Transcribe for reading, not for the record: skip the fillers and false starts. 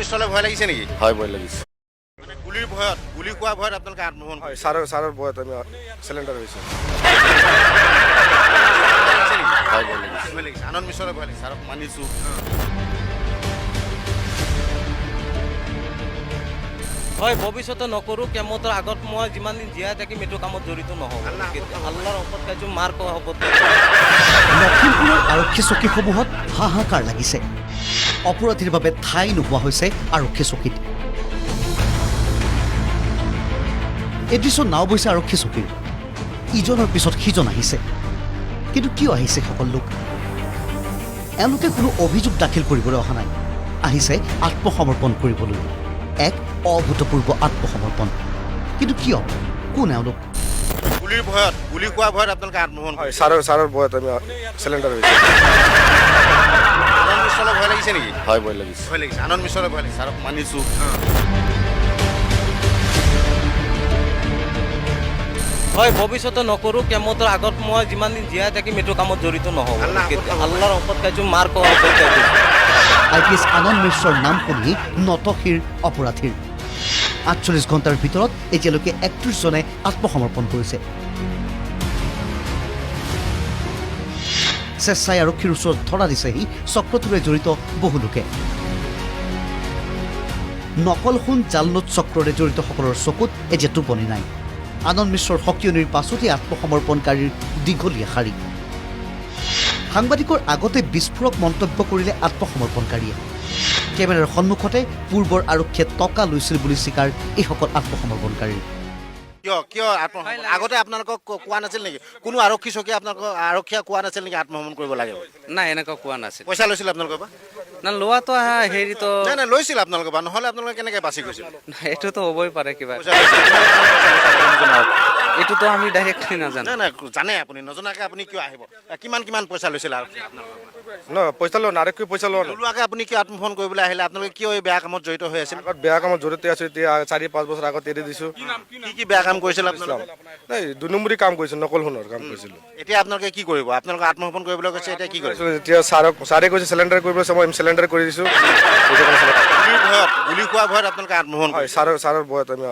মিশ্ৰলৈ ভয় লাগিছে নেকি? হয় ভয় লাগিছে। মানে গুলিৰ ভয়ত, গুলি খোৱা ভয়ত আপোনালোকে আত্মহৰণ হয় কৰিছে? ছাৰৰ ভয়ত আমি চিলিণ্ডাৰ হৈছোঁ। লাগিছে নেকি? হয় ভয় লাগিছে। ভয় লাগিছে, আনন্দ মিশ্ৰলৈ ভয় লাগিছে? ছাৰক মানিছোঁ। হয় ভৱিষ্যতে নকৰোঁ, কেমতৰ আগত মই যিমান দিন জীয়াই থাকিম এইটো কামত জড়িত নহ'ব। আল্লাহৰ শপত খাইছোঁ, মাৰ শপত খাইছোঁ। লখিমপুৰৰ আৰক্ষী চকীসমূহত হাহাকাৰ লাগিছে। অপৰাধীৰ বাবে ঠাই নোহোৱা হৈছে আৰক্ষী চকীত। এই দৃশ্য নাও বৈছে আৰক্ষী চকীৰ। ইজনৰ পিছত সিজন আহিছে, কিন্তু কিয় আহিছে সকলো লোক? এওঁলোকে কোনো অভিযোগ দাখিল কৰিবলৈ অহা নাই, আহিছে আত্মসমৰ্পণ কৰিবলৈ। এক অভূতপূৰ্ব আত্মসমৰ্পণ। কিন্তু কিয়? কোন এওঁলোক? গুলিৰ ভয়ত, গুলি খোৱা ভয়ত আপোনালোকে আত্মহৰণ হয় কৰিছে? ছাৰৰ ভয়ত আমি চিলিণ্ডাৰ হৈছোঁ। আনন্দ মিশ্ৰলৈ ভয় লাগিছে নেকি? হয় ভয় লাগিছে। ভয় লাগিছে, আনন্দ মিশ্ৰলৈ ভয় লাগিছে? ছাৰক মানিছোঁ। হয় ভৱিষ্যতে নকৰোঁ, কেমতৰ আগত মই যিমান দিন জীয়াই থাকিম এইটো কামত জড়িত নহ'ব। আল্লাহৰ শপত খাইছোঁ, মাৰ শপত খাইছোঁ। IPS আনন্দ মিশ্ৰৰ নাম শুনি নতশিৰ অপৰাধীৰ। 48 ঘণ্টাৰ ভিতৰত এতিয়ালৈকে 31 জনে আত্মসমৰ্পণ কৰিছে। স্বেচ্ছাই আৰক্ষীৰ ওচৰত ধৰা দিছেহি চক্ৰটোৰে জড়িত বহু লোকে। নকল সোণ জাল নোট চক্ৰৰে জড়িতসকলৰ চকুত এতিয়া টোপনি নাই। আনন্দ মিশ্ৰৰ সকিয়নিৰ পাছতেই আত্মসমৰ্পণকাৰীৰ দীঘলীয়া শাৰী। সাংবাদিকৰ আগতে বিস্ফোৰক মন্তব্য কৰিলে আত্মসমৰ্পণকাৰীয়ে। কেমেৰাৰ সন্মুখতে পূৰ্বৰ আৰক্ষীয়ে টকা লৈছিল বুলি স্বীকাৰ এইসকল আত্মসমৰ্পণকাৰীৰ। কিয় আত্মসমৰ্পণ? আগতে আপোনালোকক কোৱা নাছিল নেকি? কোনো আৰক্ষী চকীয়ে আপোনালোকক আৰক্ষীয়ে কোৱা নাছিল নেকি আত্মসমৰ্পণ কৰিব লাগে? নাই এনেকুৱা কোৱা নাছিল। পইচা লৈছিল আপোনালোকৰ পৰা? না লোৱাটো হেৰিতো নাই লৈছিল আপোনালোকৰ পৰা, নহ'লে আপোনালোকে কেনেকৈ বাচি গৈছিল? এইটোতো হ'বই পাৰে কিবা। পইচা লৈছিল? এইটোতো আমি ডাইৰেক্টলি নাজানো। নাই জানে আপুনি, নজনাকৈ আপুনি কিয় আহিব? কিমান পইচা লৈছিল আৰক্ষী আপোনালোকৰ পৰা? ন পইচা লোৱা আৰক্ষী পইচা লোৱা নাই। নোলোৱাকৈ আপুনি কিয় আত্মসমৰ্পণ কৰিবলৈ আহিলে? আপোনালোকে কিয় এই বেয়া কামত জড়িত হৈ আছিল? আগত বেয়া কামত জড়িত আছোঁ, এতিয়া 4-5 বছৰ আগত এৰি দিছোঁ। কি বেয়া কাম কৰিছিল আপোনালোকে? নাই 2 নম্বৰী কাম কৰিছোঁ, নকল সোণৰ কাম কৰিছিলোঁ। এতিয়া আপোনালোকে কি কৰিব? আপোনালোকে আত্মসমৰ্পণ কৰিবলৈ কৈছে, এতিয়া কি কৰিব? এতিয়া ছাৰে কৈছে চিলিণ্ডাৰ কৰিবলৈ, মই চিলিণ্ডাৰ কৰি দিছোঁ। গুলিৰ ভয়ত, গুলি খোৱা ভয়ত আপোনালোকে আত্মসমৰ্পণ হয় কৰিছে? ছাৰৰ ভয়ত আমি